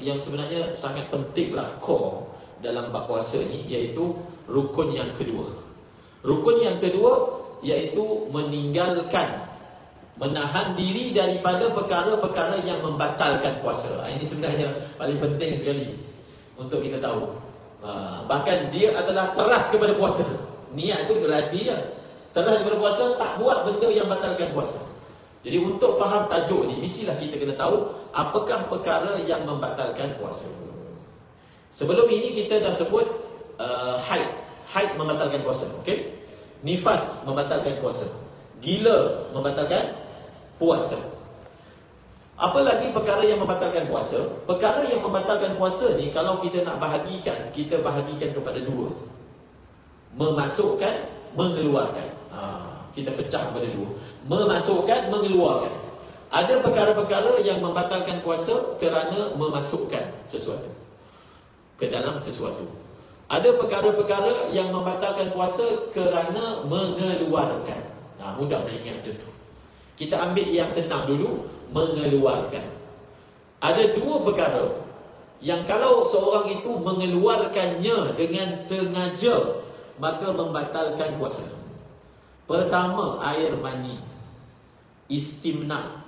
yang sebenarnya sangat pentinglah, core dalam bab puasa ni, iaitu rukun yang kedua. Rukun yang kedua iaitu meninggalkan, menahan diri daripada perkara-perkara yang membatalkan puasa. Ini sebenarnya paling penting sekali untuk kita tahu. Bahkan dia adalah teras kepada puasa. Niat itu berarti dia teras kepada puasa, tak buat benda yang batalkan puasa. Jadi untuk faham tajuk ni, mestilah kita kena tahu apakah perkara yang membatalkan puasa. Sebelum ini kita dah sebut haid membatalkan puasa, okey? Nifas membatalkan puasa, gila membatalkan puasa. Apa lagi perkara yang membatalkan puasa? Perkara yang membatalkan puasa ni, kalau kita nak bahagikan, kita bahagikan kepada dua: memasukkan, mengeluarkan. Kita pecah kepada dua: memasukkan, mengeluarkan. Ada perkara-perkara yang membatalkan puasa kerana memasukkan sesuatu ke dalam sesuatu. Ada perkara-perkara yang membatalkan puasa kerana mengeluarkan. Mudah nak ingat macam tu. Kita ambil yang senang dulu, mengeluarkan. Ada dua perkara yang kalau seorang itu mengeluarkannya dengan sengaja, maka membatalkan puasa. Pertama, air mani. Istimna.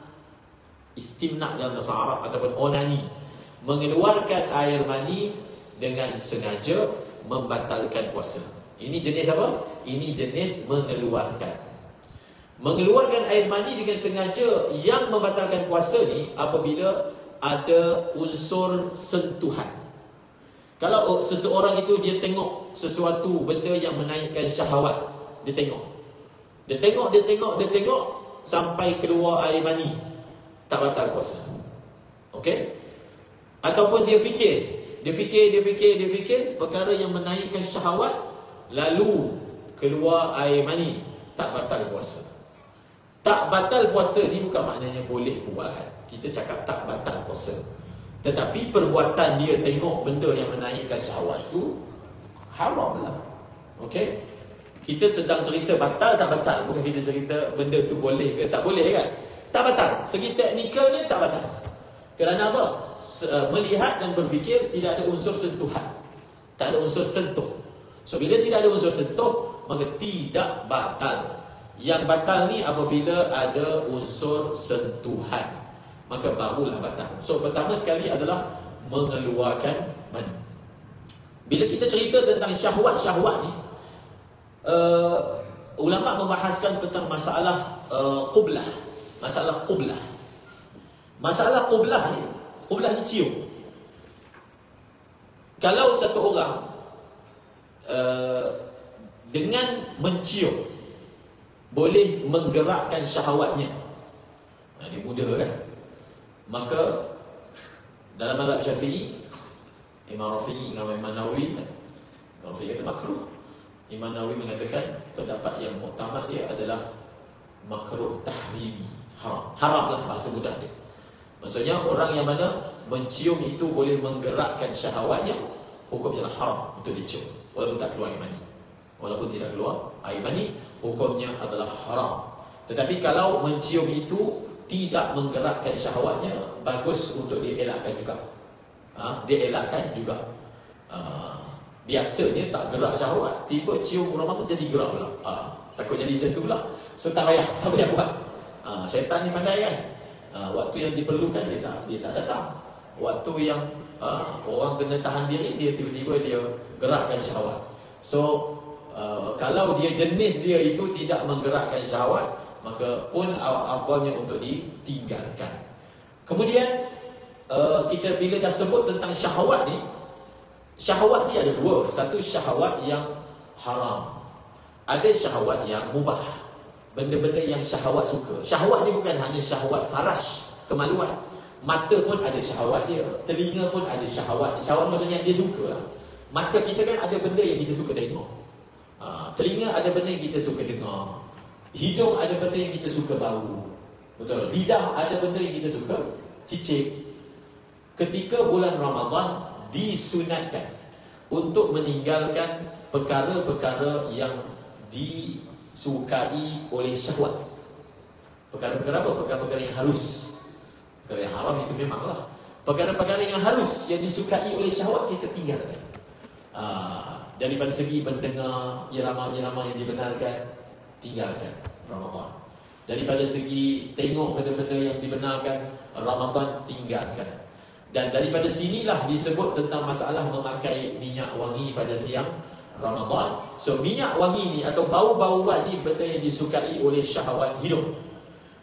Istimna dalam bahasa Arab ataupun onani. Mengeluarkan air mani dengan sengaja membatalkan puasa. Ini jenis apa? Ini jenis mengeluarkan. Mengeluarkan air mani dengan sengaja yang membatalkan puasa ni apabila ada unsur sentuhan. Kalau seseorang itu dia tengok sesuatu benda yang menaikkan syahwat, dia tengok sampai keluar air mani, tak batal puasa. Okey? Ataupun dia fikir perkara yang menaikkan syahwat, lalu keluar air mani, tak batal puasa. Tak batal puasa ni bukan maknanya boleh buat. Kita cakap tak batal puasa, tetapi perbuatan dia tengok benda yang menaikkan syahwat itu haram lah. Okey? Kita sedang cerita batal tak batal, bukan kita cerita benda tu boleh ke tak boleh kan. Tak batal, segi teknikalnya tak batal. Kerana apa? Melihat dan berfikir tidak ada unsur sentuhan, tak ada unsur sentuh. So bila tidak ada unsur sentuh, maka tidak batal. Yang batal ni apabila ada unsur sentuhan, maka barulah batal. So pertama sekali adalah mengeluarkan mani. Bila kita cerita tentang syahwat-syahwat ni, ulama membahaskan tentang masalah qublah. Masalah qublah. Masalah qublah ni cium. Kalau satu orang dengan mencium boleh menggerakkan syahwatnya, dia muda kan, maka dalam mazhab Syafi'i, Imam Rafi'i dengan Imam Nawawi, Imam Rafi'i kata makruh, Imam Nawawi mengatakan pendapat yang muktamad dia adalah makruh tahrimi, haram lah bahasa mudah dia. Maksudnya orang yang mana mencium itu boleh menggerakkan syahwatnya, hukumnya haram untuk dicium walaupun tak keluar air mani. Walaupun tidak keluar air mani, hukumnya adalah haram. Tetapi kalau mencium itu tidak menggerakkan syahwatnya, bagus untuk dielakkan juga. Dia elakkan juga. Biasanya tak gerak syahwat, tiba cium orang tu jadi gerak pula. Takut jadi macam tu pula. So tak payah buat. Syaitan ni pandai kan. Waktu yang diperlukan dia tak datang. Waktu yang orang kena tahan diri, dia tiba-tiba dia gerakkan syahwat. So kalau dia jenis dia itu tidak menggerakkan syahwat, maka pun afdalnya untuk ditinggalkan. Kemudian kita bila dah sebut tentang syahwat ni, syahwat ni ada dua. Satu syahwat yang haram, ada syahwat yang mubah, benda-benda yang syahwat suka. Syahwat ni bukan hanya syahwat farash, kemaluan. Mata pun ada syahwat dia, telinga pun ada syahwat. Syahwat maksudnya dia suka lah. Mata kita kan ada benda yang kita suka tengok, telinga ada benda yang kita suka dengar, hidung ada benda yang kita suka bau, betul. Lidah ada benda yang kita suka cicip. Ketika bulan Ramadan disunatkan untuk meninggalkan perkara-perkara yang disukai oleh syahwat. Perkara-perkara apa? Perkara-perkara yang halus. Perkara yang haram itu memanglah. Perkara-perkara yang halus, yang disukai oleh syahwat, kita tinggalkan. Daripada segi mendengar irama-irama yang dibenarkan, tinggalkan Ramadan. Daripada segi tengok benda-benda yang dibenarkan, Ramadan tinggalkan. Dan daripada sinilah disebut tentang masalah memakai minyak wangi pada siang Ramadan. So minyak wangi ni atau bau-bauan ni benda yang disukai oleh syahwat hidup,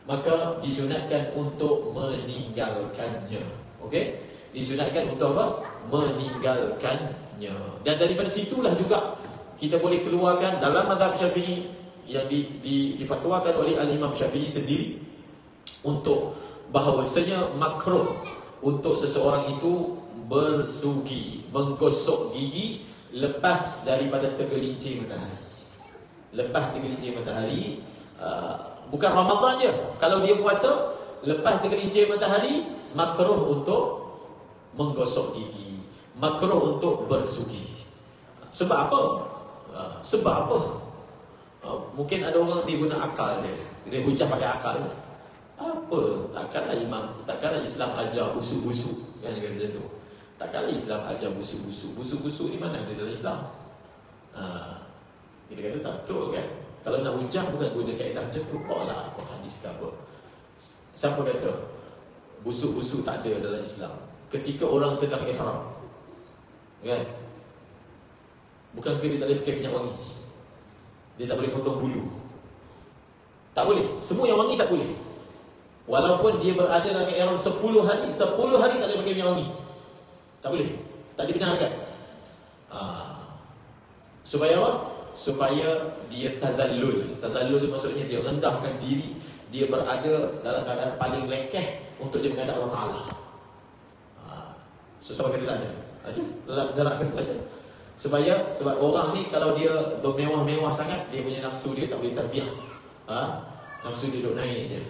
maka disunatkan untuk meninggalkannya. Okey? Disunatkan untuk apa? Meninggalkannya. Dan daripada situlah juga kita boleh keluarkan dalam mazhab Syafi'i yang difatwakan oleh Al-Imam Syafi'i sendiri, untuk bahawasanya makruh untuk seseorang itu bersugi, menggosok gigi lepas daripada tergelincir matahari. Lepas tergelincir matahari, bukan Ramadan je. Kalau dia puasa, lepas tergelincir matahari, makruh untuk menggosok gigi, makruh untuk bersugi. Sebab apa? Sebab apa? Mungkin ada orang dia guna akal dia hujah pakai akal. Apa? Takkanlah Islam ajar busuk-busuk, kan dia kata tu. Takkanlah Islam ajar busuk-busuk. Busuk-busuk ni mana ada dalam Islam? Kita kata tak betul, kan? Kalau nak hujah bukan guna kaedah macam tu. Lah apa hadis ke apa. Siapa kata busuk-busuk tak ada dalam Islam? Ketika orang sedang ihram, kan? Bukankah dia tak boleh pakai minyak wangi? Dia tak boleh potong bulu? Tak boleh. Semua yang wangi tak boleh. Walaupun dia berada dalam ihram 10 hari, 10 hari tak boleh pakai minyak wangi. Tak boleh. Tak dibenarkan. Supaya apa? Supaya dia tazallul. Tazallul maksudnya dia rendahkan diri, dia berada dalam keadaan paling lekeh untuk dia menghadap Allah Ta'ala. So sebab kata tak ada. Ada. Sebab orang ni kalau dia bermewah-mewah sangat, dia punya nafsu dia tak boleh terbiah. Nafsu dia duk naik je.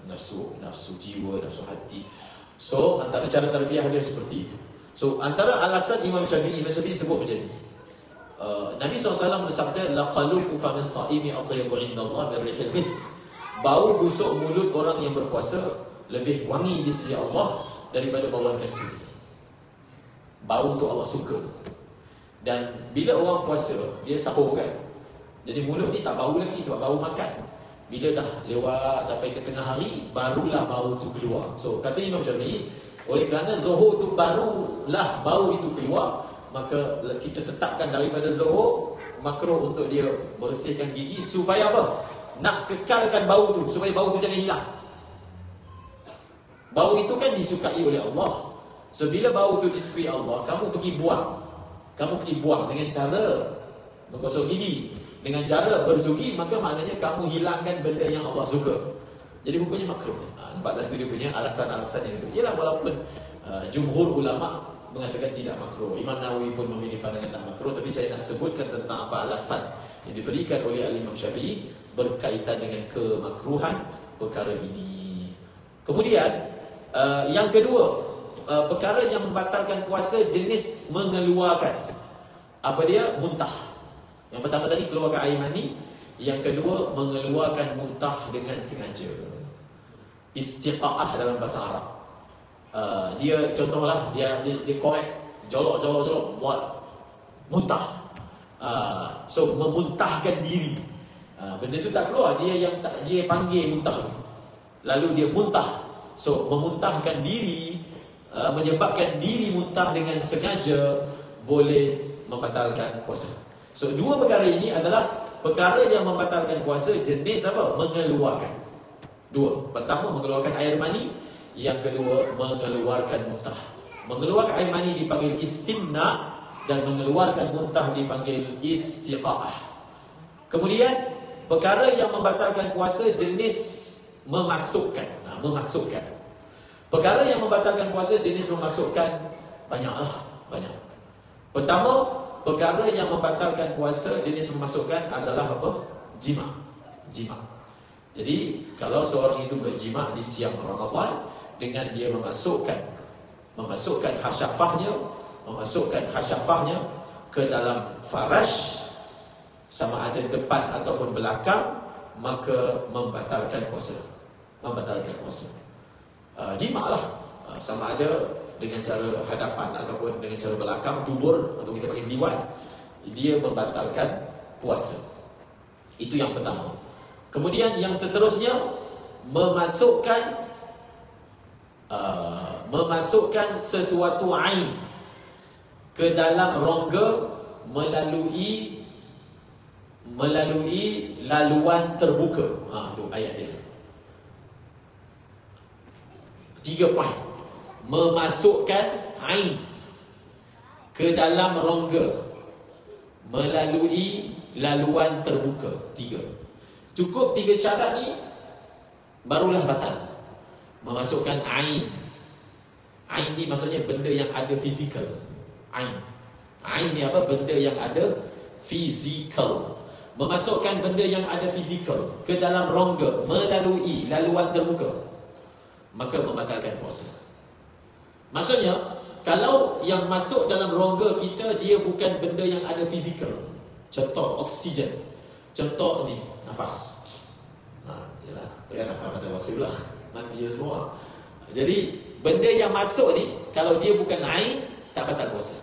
Nafsu jiwa, nafsu hati. So antara cara terbiah dia seperti itu. So antara alasan Imam Syafi'i sebut macam ni. Nabi SAW bersabda, la khalufu famis saimi atyabu indallah min rihil misk. Bau busuk mulut orang yang berpuasa lebih wangi di sisi Allah daripada bauan kasturi. Bau tu Allah suka. Dan bila orang puasa, dia sahur, kan? Jadi mulut ni tak bau lagi sebab bau makan. Bila dah lewat sampai ke tengah hari, barulah bau tu keluar. So kata Imam Syafi'i, oleh kerana zuhur tu barulah bau itu keluar, maka kita tetapkan daripada zuhur makruh untuk dia bersihkan gigi. Supaya apa? Nak kekalkan bau tu, supaya bau tu jangan hilang. Bau itu kan disukai oleh Allah. So bila bau tu disukai Allah, kamu pergi buang. Kamu pergi buang dengan cara menggosok gigi, dengan cara bersugi, maka maknanya kamu hilangkan benda yang Allah suka. Jadi hukumnya makruh. Nampak tu dia punya alasan-alasan yang itu. Ialah walaupun jumhur ulama mengatakan tidak makruh. Imam Nawawi pun memilih pandangan tak makruh. Tapi saya nak sebutkan tentang apa alasan yang diberikan oleh Al-Imam Syafi'i berkaitan dengan kemakruhan perkara ini. Kemudian yang kedua, perkara yang membatalkan puasa jenis mengeluarkan. Apa dia? Muntah. Yang pertama tadi keluarkan air mani. Yang kedua mengeluarkan muntah dengan sengaja. Istiqa'ah dalam bahasa Arab. Dia contohlah dia korek jolok buat muntah. So memuntahkan diri. Benda tu tak keluar, dia panggil muntah tu. Lalu dia muntah. So memuntahkan diri, menyebabkan diri muntah dengan sengaja boleh membatalkan puasa. So dua perkara ini adalah perkara yang membatalkan puasa jenis apa? Mengeluarkan. Dua. Pertama mengeluarkan air mani, yang kedua mengeluarkan muntah. Mengeluarkan air mani dipanggil istimna dan mengeluarkan muntah dipanggil istiqa'ah. Kemudian perkara yang membatalkan puasa jenis memasukkan. Memasukkan. Perkara yang membatalkan puasa jenis memasukkan banyak. Pertama, perkara yang membatalkan puasa jenis memasukkan adalah apa? Jima. Jadi kalau seorang itu berjima di siang Ramadan dengan dia memasukkan hasyafahnya ke dalam farash, sama ada depan ataupun belakang, maka membatalkan puasa. Jima lah, sama ada dengan cara hadapan ataupun dengan cara belakang, dubur atau kita panggil liwat, dia membatalkan puasa. Itu yang pertama. Kemudian yang seterusnya, memasukkan sesuatu ain ke dalam rongga melalui laluan terbuka. Tu ayat dia. 3 poin. Memasukkan ain ke dalam rongga melalui laluan terbuka. 3. Cukup 3 syarat ni barulah batal. Memasukkan ain. Ain ni maksudnya benda yang ada fizikal. Ain ni apa? Benda yang ada fizikal. Memasukkan benda yang ada fizikal ke dalam rongga melalui laluan terbuka, maka membatalkan puasa. Maksudnya, kalau yang masuk dalam rongga kita dia bukan benda yang ada fizikal, contoh oksigen, contoh ni nafas. Yalah, tekan nafas mata puasa pula. Mati je semua. Jadi, benda yang masuk ni kalau dia bukan ain, tak batal puasa.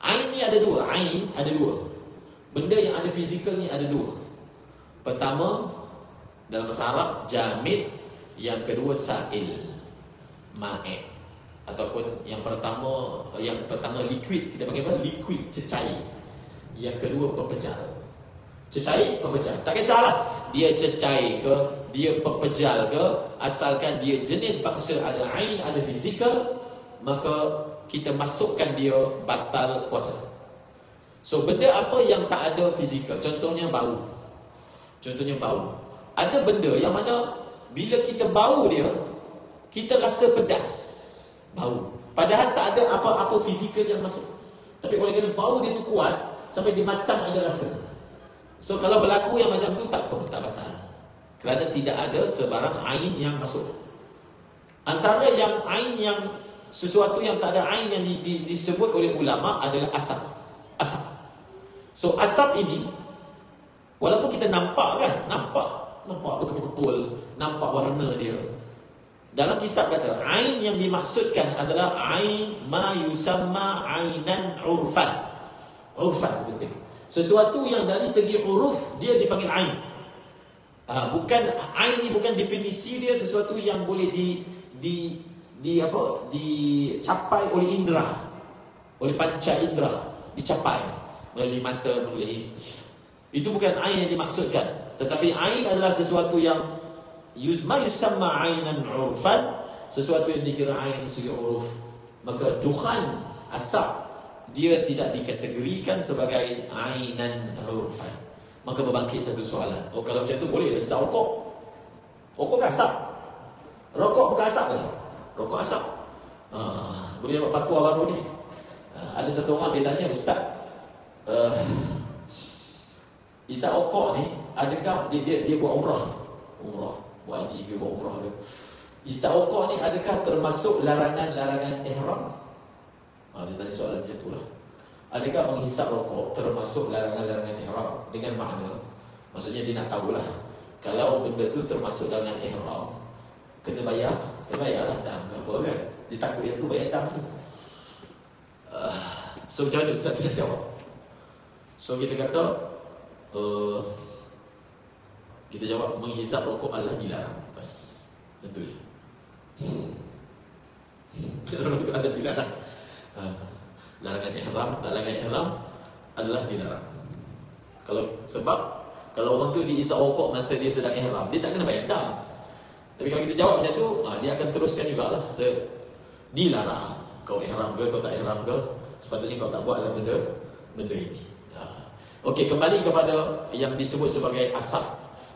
Ain ni ada 2. Ain ada 2. Benda yang ada fizikal ni ada 2. Pertama, dalam bahasa Arab, jamid. Yang kedua, sa'il, ma'i. Ataupun yang pertama liquid, kita panggil apa? Liquid, cecair. Yang kedua, pepejal. Cecair, pepejal. Tak kisahlah dia cecair ke, dia pepejal ke, asalkan dia jenis bangsa ada ain, ada fizikal, maka kita masukkan dia, batal puasa. So, benda apa yang tak ada fizikal? Contohnya bau. Ada benda yang mana bila kita bau dia, kita rasa pedas bau. Padahal tak ada apa-apa fizikal yang masuk. Tapi oleh kerana bau dia tu kuat, sampai dia macam ada rasa. So, kalau berlaku yang macam tu, tak apa, tak batal. Kerana tidak ada sebarang ain yang masuk. Antara yang ain yang sesuatu yang tak ada ain yang disebut oleh ulama adalah asap. So, asap ini, walaupun kita nampak kan, nampak betul-betul, nampak warna dia. Dalam kitab kata, ain yang dimaksudkan adalah ain ma yusamma ainan urfan. Urfan, penting. Sesuatu yang dari segi huruf dia dipanggil ain. Bukan ain ni bukan definisi dia sesuatu yang boleh dicapai oleh indera, oleh panca indera, dicapai melalui mata, melalui. Itu bukan ain yang dimaksudkan. Tetapi ain adalah sesuatu yang yusamma ainan urfan, sesuatu yang dikira ain segi huruf. Maka dukhan, asap, dia tidak dikategorikan sebagai ainan urfan. Maka berbangkit satu soalan. Kalau macam tu boleh hisap rokok. Rokok ke asap? Rokok bukan asap ke? Rokok asap. Boleh dapat fatwa baru ni. Ada satu orang dia tanya, Ustaz, hisap rokok ni adakah dia buat umrah, buat haji ke buat umrah ke? Hisap rokok ni adakah termasuk larangan-larangan ihram? Dia tanya soalan macam tu lah. Adakah menghisap rokok termasuk larangan-larangan ihram? Dengan makna, maksudnya dia nak tahulah, kalau benda tu termasuk larangan ihram, kena bayar lah dam ke apa kan? Dia takut yang tu bayar dam tu. So macam mana Ustaz nak jawab? So kita kata, kita jawab menghisap rokok adalah dilarang. Bas, betul. Rokok adalah dilarang. Larangan ihram, tak larangan ihram adalah dilarang. Sebab kalau orang tu dihisap rokok masa dia sedang ihram, dia tak kena bayar dam. Tapi kalau kita jawab macam tu, dia akan teruskan jugalah. Dilarang. Kau ihram ke, kau tak ihram ke, sepatutnya kau tak buatlah benda ini. Okey, kembali kepada yang disebut sebagai asap.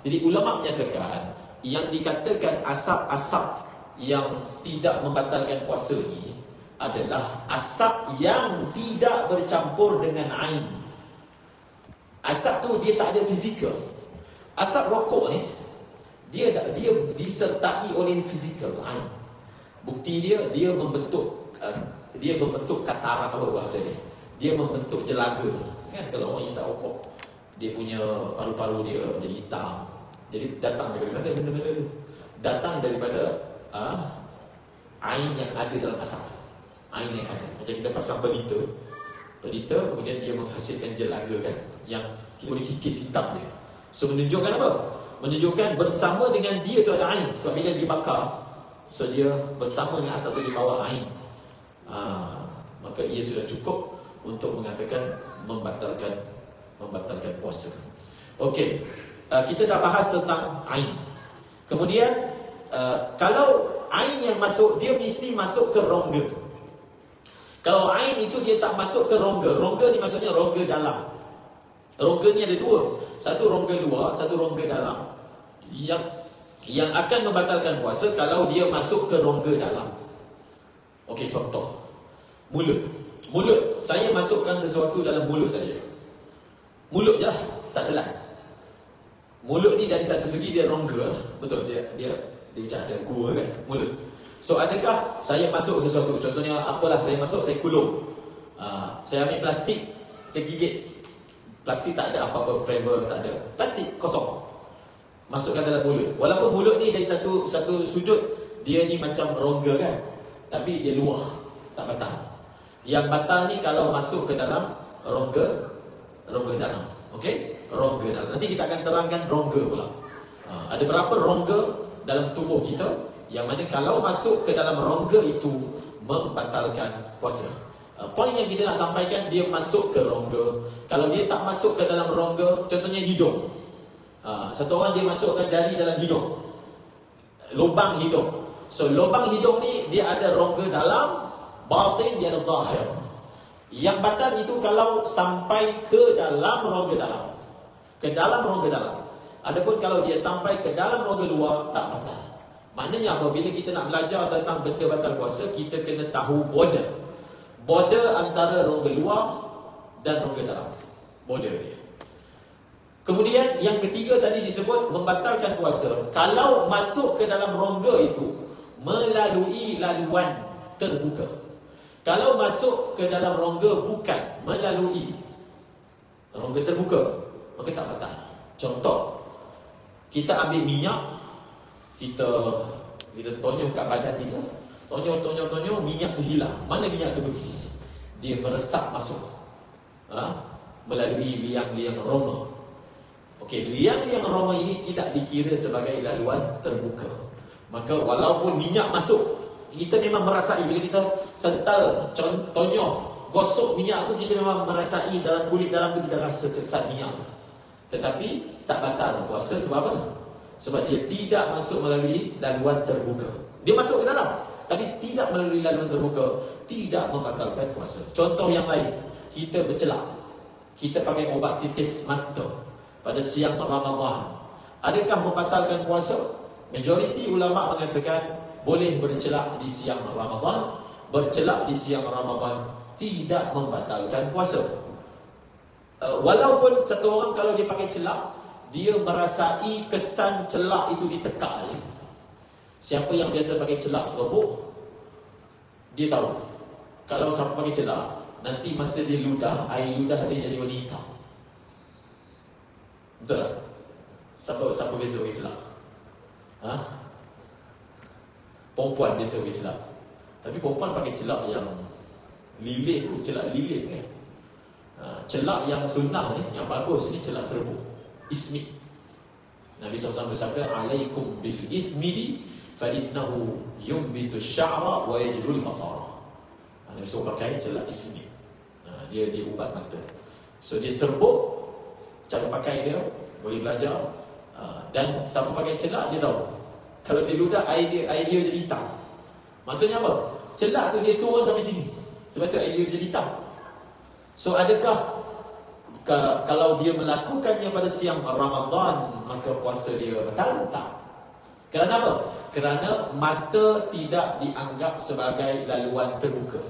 Jadi ulama menyatakan yang dikatakan asap-asap yang tidak membatalkan puasa ni adalah asap yang tidak bercampur dengan ain. Asap tu dia tak ada fizikal. Asap rokok ni dia disertai oleh fizikal ain. Bukti dia membentuk katarak, apa bahasa dia? Dia membentuk jelaga. Kan kalau orang hisap rokok, dia punya paru-paru dia jadi hitam. Jadi datang daripada mana benda-benda tu? Datang daripada ain yang ada dalam asap tu. Ain yang ada. Macam kita pasang pelita, kemudian dia menghasilkan jelaga kan, yang kita boleh kikis hitam dia. So menunjukkan apa? Menunjukkan bersama dengan dia tu ada ain. Sebab bila dia bakar, so dia bersama dengan asap tu di bawah ain. Maka ia sudah cukup untuk mengatakan membatalkan puasa. Okey, kita dah bahas tentang ain. Kemudian kalau ain yang masuk, dia mesti masuk ke rongga. Kalau ain itu dia tak masuk ke rongga. Rongga ni maksudnya rongga dalam. Rongga ni ada dua. Satu rongga luar, satu rongga dalam. Yang akan membatalkan puasa kalau dia masuk ke rongga dalam. Okey, contoh. Mulut. Saya masukkan sesuatu dalam mulut saya. Mulut je lah, tak telan. Mulut ni dari satu segi dia rongga lah. Betul, dia macam ada gua kan, mulut. So adakah saya masuk sesuatu, contohnya apalah saya masuk, saya kulung, saya ambil plastik, saya gigit. Plastik tak ada apa-apa flavor, tak ada. Plastik kosong, masukkan dalam mulut. Walaupun mulut ni dari satu sudut dia ni macam rongga kan, tapi dia luar, tak batal. Yang batal ni kalau masuk ke dalam rongga dalam. Okey, rongga dalam. Nanti kita akan terangkan rongga pula. Ada berapa rongga dalam tubuh kita yang mana kalau masuk ke dalam rongga itu membatalkan puasa. Poin yang kita nak sampaikan, dia masuk ke rongga. Kalau dia tak masuk ke dalam rongga, contohnya hidung. Satu orang dia masukkan jari dalam hidung, lubang hidung. So lubang hidung ni dia ada rongga dalam, batin dia ada zahir. Yang batal itu kalau sampai ke dalam rongga dalam. Ke dalam rongga dalam. Adapun kalau dia sampai ke dalam rongga luar, tak batal. Maknanya apabila kita nak belajar tentang benda batal puasa, kita kena tahu border antara rongga luar dan rongga dalam. Border dia. Kemudian yang ketiga tadi disebut membatalkan puasa kalau masuk ke dalam rongga itu melalui laluan terbuka. Kalau masuk ke dalam rongga bukan melalui rongga terbuka, maka tak batal. Contoh, kita ambil minyak, kita tonyong kat badan kita, tonyong, minyak tu hilang. Mana minyak tu pergi? Dia meresap masuk melalui liang-liang roma. Okey, liang-liang roma ini tidak dikira sebagai laluan terbuka. Maka walaupun minyak masuk, kita memang merasai. Bila kita sental, tonyong, gosok minyak tu, kita memang merasai dalam kulit dalam tu, kita rasa kesan minyak tu. Tetapi tak batal puasa. Sebab apa? Sebab dia tidak masuk melalui laluan terbuka. Dia masuk ke dalam, tapi tidak melalui laluan terbuka, tidak membatalkan puasa. Contoh yang lain, kita bercelak, kita pakai obat titis mata pada siang Ramadan, adakah membatalkan puasa? Majoriti ulama mengatakan boleh bercelak di siang Ramadan. Bercelak di siang Ramadan tidak membatalkan puasa. Walaupun satu orang kalau dia pakai celak, dia merasai kesan celak itu ditekak. Siapa yang biasa pakai celak serbuk, dia tahu kalau siapa pakai celak, nanti masa dia ludah, air ludah dia jadi warna hitam. Betul tak? Siapa biasa pakai celak? Perempuan biasa pakai celak. Tapi perempuan pakai celak yang lilin tu, celak lilin kan. Celak yang sunnah ni, yang bagus ni, celak serbuk ismi. Nabi SAW bersabda, alaikum bil ithmidi fa innahu yumbitu sya'ra wa yajrul basara. Nabi SAW pakai celak ismi. Dia ubat mata. So dia serbuk, cara pakai dia boleh belajar. Dan siapa pakai celak dia tahu, kalau dia ludah air dia jadi hitam. Maksudnya apa? Celak tu dia turun sampai sini, sebab tu air dia jadi hitam. So adakah kalau dia melakukannya pada siang Ramadan, maka puasa dia batal? Tak. Kerana apa? Kerana mata tidak dianggap sebagai laluan terbuka.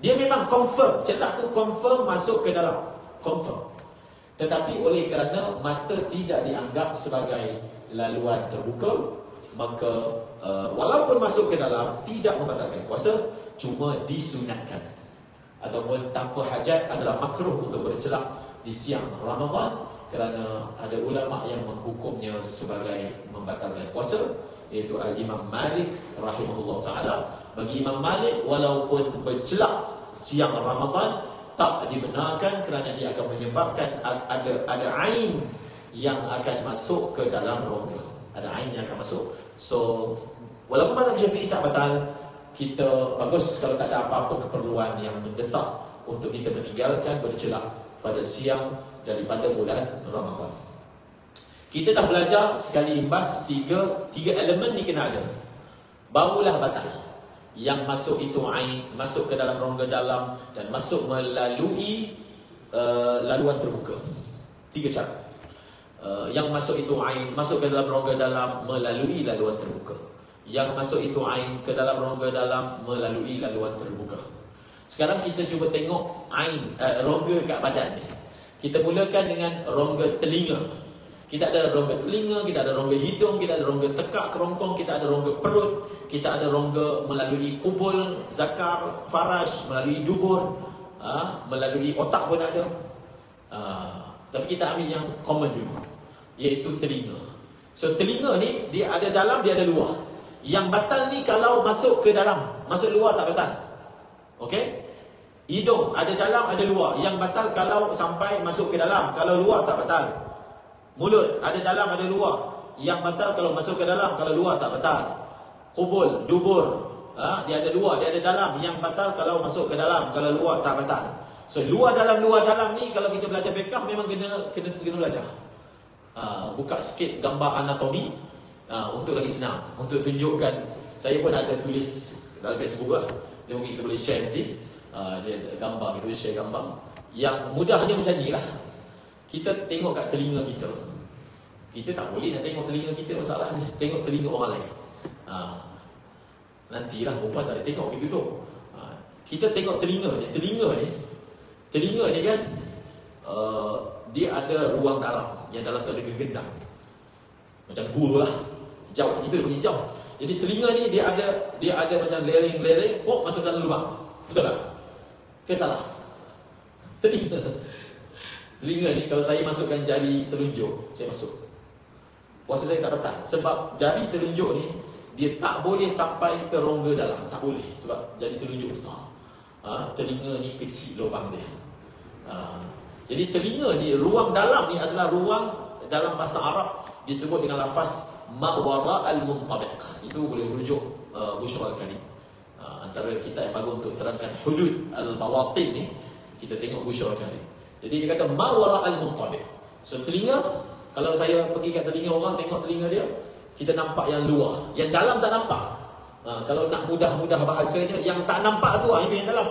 Dia memang confirm, celak tu confirm masuk ke dalam, confirm. Tetapi oleh kerana mata tidak dianggap sebagai laluan terbuka, maka walaupun masuk ke dalam, tidak membatalkan puasa, cuma disunatkan. Ataupun tanpa hajat adalah makruh untuk bercelak di siang Ramadan, kerana ada ulama yang menghukumnya sebagai membatalkan puasa. iaitu Al-Imam Malik rahimahullah ta'ala. Bagi Imam Malik, walaupun bercelak siang Ramadan, tak dibenarkan kerana dia akan menyebabkan ada ain yang akan masuk ke dalam rongga. Ada ain yang akan masuk. So, walaupun mazhab Syafi'i tak batal, kita bagus kalau tak ada apa-apa keperluan yang mendesak untuk kita meninggalkan bercelak pada siang daripada bulan Ramadan. Kita dah belajar sekali imbas tiga elemen ni kena ada, barulah batal. Yang masuk itu ain, masuk ke dalam rongga dalam, dan masuk melalui laluan terbuka. 3 syarat. Yang masuk itu ain, masuk ke dalam rongga dalam melalui laluan terbuka. Yang masuk itu ain ke dalam rongga dalam melalui laluan terbuka. Sekarang kita cuba tengok ain, rongga kat badan ni. Kita mulakan dengan rongga telinga. Kita ada rongga telinga, kita ada rongga hidung, kita ada rongga tekak kerongkong, kita ada rongga perut, kita ada rongga melalui kubul, zakar, faraj, melalui dubur, melalui otak pun ada. Tapi kita ambil yang common dulu, iaitu telinga. So telinga ni dia ada dalam, dia ada luar. Yang batal ni kalau masuk ke dalam, masuk luar tak batal. Okey? Hidung ada dalam, ada luar. Yang batal kalau sampai masuk ke dalam, kalau luar tak batal. Mulut ada dalam, ada luar. Yang batal kalau masuk ke dalam, kalau luar tak batal. Kubul, dubur, dia ada luar, dia ada dalam. Yang batal kalau masuk ke dalam, kalau luar tak batal. So luar dalam ni kalau kita belajar fiqh memang kena belajar. Buka sikit gambar anatomi untuk lagi senang, untuk tunjukkan. Saya pun ada tulis dalam Facebook lah. Dia mungkin kita boleh share nanti. Dia gambar, kita boleh share gambar. Yang mudahnya macam ni lah. Kita tengok kat telinga kita. Kita tak boleh nak tengok telinga kita, masalahnya tengok telinga orang lain. Nantilah perempuan tak boleh tengok, kita duduk. Kita tengok telinga ni. Telinga ni kan, dia ada ruang dalam. Yang dalam tu ada gegendang, macam guru lah, jauh, itu dia panggil jauh. Jadi telinga ni dia ada macam lereng-lereng, masuk dalam lubang. Betul tak? Ke salah? Telinga ni kalau saya masukkan jari telunjuk, saya masuk, puasa saya tak batal. Sebab jari telunjuk ni dia tak boleh sampai ke rongga dalam, tak boleh, sebab jari telunjuk besar. Telinga ni kecil lubang dia. Jadi telinga ni, ruang dalam ni adalah ruang, dalam bahasa Arab disebut dengan lafaz ma wara al-muntabiq. Itu boleh rujuk Bushra Al-Karim. Antara kita yang bagus untuk terangkan hudud al-bawatin ni, kita tengok Bushra Al-Karim. Jadi dia kata ma wara al-muntabiq. So telinga, kalau saya pergi kat telinga orang, tengok telinga dia, kita nampak yang luar, yang dalam tak nampak. Kalau nak mudah-mudah bahasanya, yang tak nampak tu itu yang dalam.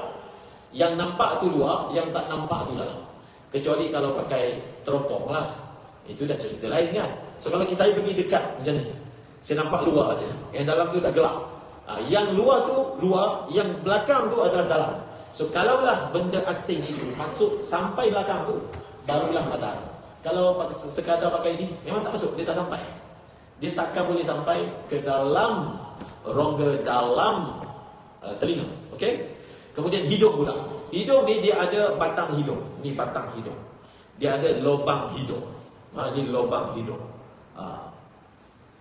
Yang nampak tu luar, yang tak nampak tu dalam. Kecuali kalau pakai teropong lah, itu dah cerita lain kan. So kalau saya pergi dekat macam ni, saya nampak luar je, yang dalam tu dah gelap. Yang luar tu luar, yang belakang tu adalah dalam. So kalaulah benda asing itu masuk sampai belakang tu, barulah batal. Kalau sekadar pakai ini, memang tak masuk, dia tak sampai. Dia takkan boleh sampai ke dalam rongga dalam telinga. Okey? Kemudian hidung pula. Hidung ni dia ada batang hidung. Ni batang hidung. Dia ada lubang hidung. Ni lubang hidung.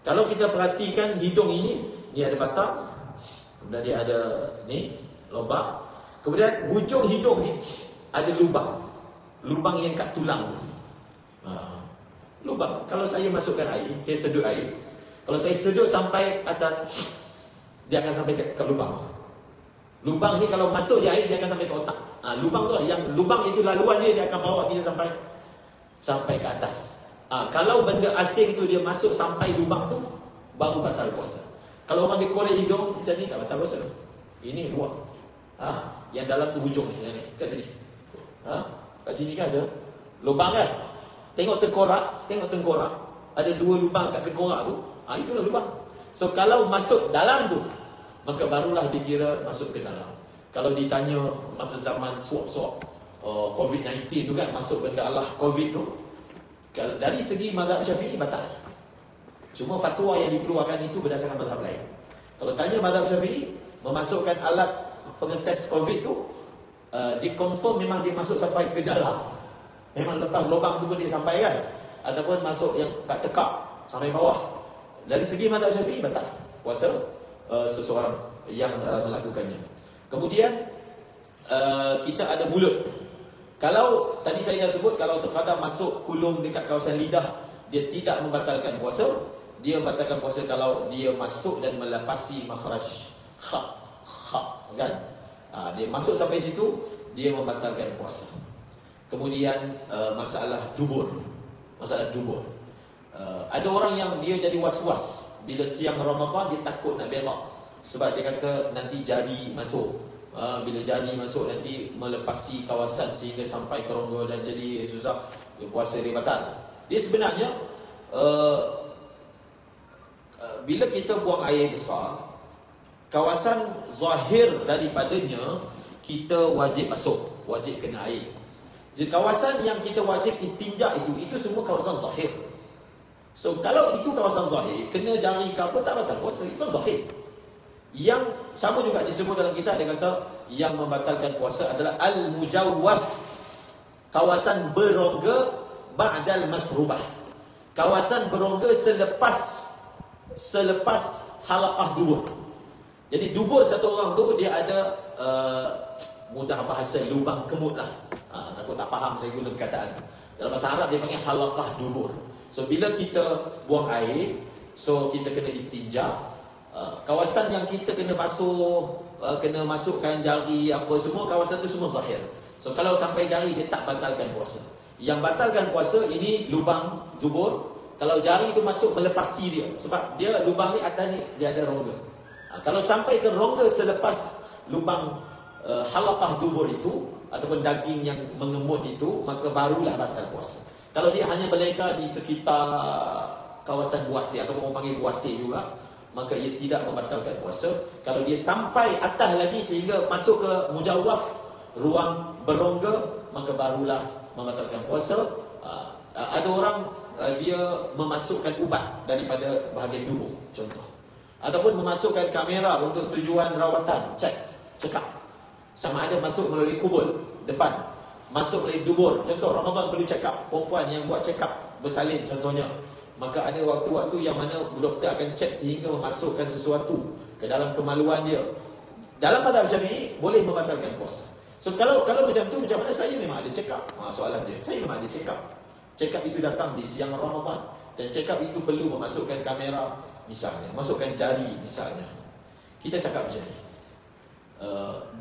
Kalau kita perhatikan hidung ini, ni ada batang. Kemudian dia ada ni lubang. Kemudian hujung hidung ni ada lubang. Lubang yang kat tulang tu. Lubang. Kalau saya masukkan air, saya sedut air. Kalau saya sedut sampai atas, dia akan sampai ke lubang. Lubang ni kalau masuk je air, dia akan sampai ke otak. Lubang tu lah, yang lubang itu laluan dia akan bawa kita sampai ke atas. Kalau benda asing tu dia masuk sampai lubang tu, baru batal puasa. Kalau orang dia korek hidung macam ni, tak batal puasa. Ini luar. Yang dalam tu hujung ni, kat sini. Kat sini kan ada lubang kan? Tengok tengkorak. Ada 2 lubang kat tengkorak tu. Itulah lubang. So kalau masuk dalam tu, maka barulah dikira masuk ke dalam. Kalau ditanya masa zaman swab COVID-19 tu kan, masuk benda Allah COVID tu, dari segi mazhab Syafi'i batal. Cuma fatwa yang dikeluarkan itu berdasarkan mazhab lain. Kalau tanya mazhab Syafi'i, memasukkan alat pengetes COVID tu, dikonfirm memang dia masuk sampai ke dalam. Memang lepas lubang tu pun dia sampai kan. Ataupun masuk yang kat tekak sampai bawah. dari segi mazhab Syafi'i batal puasa seseorang yang melakukannya. Kemudian kita ada mulut. Kalau tadi saya dah sebut, kalau sekadar masuk kulum dekat kawasan lidah, dia tidak membatalkan puasa. Dia membatalkan puasa kalau dia masuk dan melepasi makhraj kha, kan? Dia masuk sampai situ, dia membatalkan puasa. Kemudian masalah dubur. Ada orang yang dia jadi was-was bila siang Ramadan, dia takut nak berak sebab dia kata nanti jari masuk. Bila jari masuk nanti melepasi kawasan sehingga sampai ke rongga dan jadi susah, puasa dia batal. Dia sebenarnya bila kita buang air besar, kawasan zahir daripadanya kita wajib masuk, wajib kena air. Jadi kawasan yang kita wajib istinja itu semua kawasan zahir. So kalau itu kawasan zahir, kena jari ke apa tak batal puasa, itu zahir. Yang sama juga disebut dalam kitab, dia kata yang membatalkan puasa adalah al-mujawwaf, kawasan berongga ba'dal masrubah, kawasan berongga selepas halaqah dubur. Jadi dubur satu orang tu dia ada mudah bahasa lubang kemut lah. Takut tak faham saya guna perkataan tu. Dalam bahasa Arab dia panggil halaqah dubur. So bila kita buang air, so kita kena istinja. Kawasan yang kita kena basuh, kena masukkan jari apa semua, kawasan tu semua zahir. So kalau sampai jari dia tak batalkan puasa. Yang batalkan puasa ini lubang dubur. Kalau jari itu masuk melepasi dia, sebab dia lubang ni atas ni dia ada rongga. Kalau sampai ke rongga selepas lubang halaqah dubur itu ataupun daging yang mengemut itu, maka barulah batal puasa. Kalau dia hanya berleka di sekitar kawasan buasi ataupun orang panggil buasi juga, maka ia tidak membatalkan puasa. Kalau dia sampai atas lagi sehingga masuk ke mujawwaf, ruang berongga, maka barulah membatalkan puasa. Ada orang dia memasukkan ubat daripada bahagian tubuh, contoh, ataupun memasukkan kamera untuk tujuan rawatan, check up. Sama ada masuk melalui kubul depan, masuk melalui dubur. Contoh Ramadan perlu check up, perempuan yang buat check up bersalin contohnya, maka ada waktu-waktu yang mana doktor akan cek sehingga memasukkan sesuatu ke dalam kemaluan dia. Dalam mazhab Syafi'i boleh membatalkan puasa. So kalau macam tu, macam mana saya memang ada check up? Soalan dia, saya memang ada check up. Check up itu datang di siang Ramadan, dan check up itu perlu memasukkan kamera misalnya, masukkan jari misalnya. Kita cakap macam ni,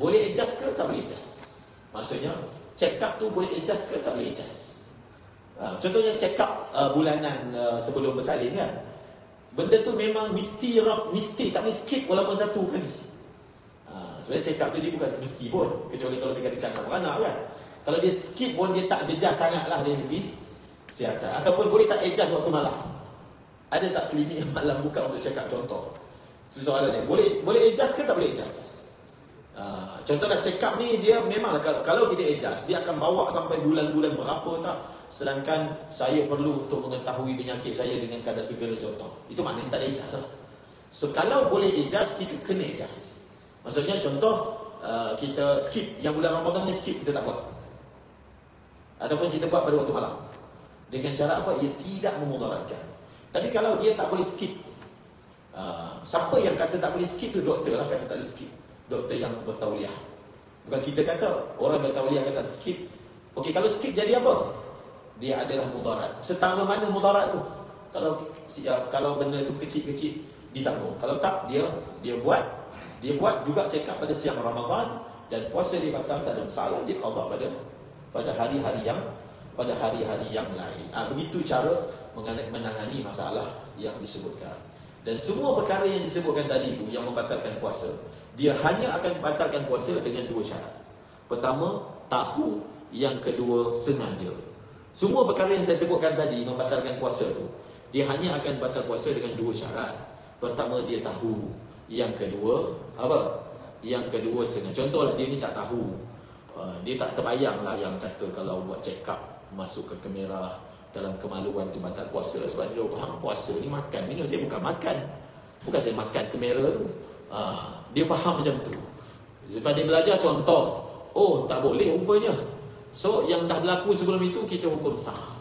boleh adjust ke tak boleh adjust? Maksudnya check up tu boleh adjust ke tak boleh adjust? Contohnya check up bulanan sebelum bersalin kan, benda tu memang mesti tak boleh skip walaupun satu kali. Sebenarnya check up tu dia bukan mesti pun, kecuali kalau dekat-dekat anak kan. Kalau dia skip pun dia tak jejas sangat lah dari segi kesihatan. Ataupun boleh tak adjust waktu malam. Ada tak klinik yang malam buka untuk check up, contoh? Soalan ni, boleh adjust ke tak boleh adjust? Contoh dah check up ni, dia memang kalau kita adjust, dia akan bawa sampai bulan-bulan berapa tak. Sedangkan saya perlu untuk mengetahui penyakit saya dengan kadar segala, contoh. Itu maknanya tak ada adjust lah. So kalau boleh adjust, kita kena adjust. Maksudnya contoh, kita skip, yang bulan Ramadan ni skip, kita tak buat. Ataupun kita buat pada waktu malam. Dengan syarat apa? Ia tidak memudaratkan. Tapi kalau dia tak boleh skip, siapa yang kata tak boleh skip tu? Doktor lah kata tak boleh skip. Doktor yang bertauliah. Bukan kita kata, orang bertauliah kata skip. Okey, kalau skip jadi apa? Dia adalah mudarat. Setara mana mudarat tu? Kalau benda tu kecil-kecil ditanggung. Kalau tak, dia buat juga check up pada siang Ramadan, dan puasa dia batal, tak ada masalah, dia qada pada hari-hari yang lain. Begitu cara menangani masalah yang disebutkan. Dan semua perkara yang disebutkan tadi itu yang membatalkan puasa, dia hanya akan membatalkan puasa dengan dua syarat. Pertama, tahu. Yang kedua, sengaja. Semua perkara yang saya sebutkan tadi membatalkan puasa tu, dia hanya akan batal puasa dengan dua syarat. Pertama, dia tahu. Yang kedua, apa? Yang kedua, sengaja. Contohlah, dia ni tak tahu. Dia tak terbayang lah yang kata kalau buat check up, masuk ke kamera dalam kemaluan tu batal puasa. Sebab dia faham puasa ni makan minum. Saya bukan makan. Bukan saya makan kamera tu. Dia faham macam tu. Lepas dia belajar contoh, oh tak boleh rupanya. So yang dah berlaku sebelum itu, kita hukum sah.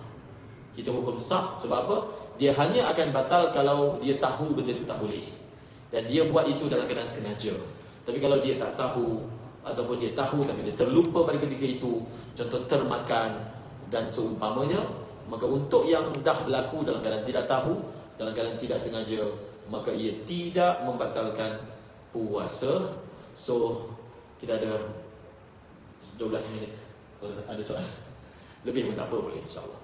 Kita hukum sah sebab apa? Dia hanya akan batal kalau dia tahu benda itu tak boleh, dan dia buat itu dalam keadaan sengaja. Tapi kalau dia tak tahu, ataupun dia tahu tapi dia terlupa pada ketika itu, contoh termakan dan seumpamanya, maka untuk yang dah berlaku dalam keadaan tidak tahu, dalam keadaan tidak sengaja, maka ia tidak membatalkan puasa. So kita ada 12 minit. Kalau ada soalan lebih pun tak apa, boleh insyaAllah.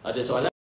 Ada soalan?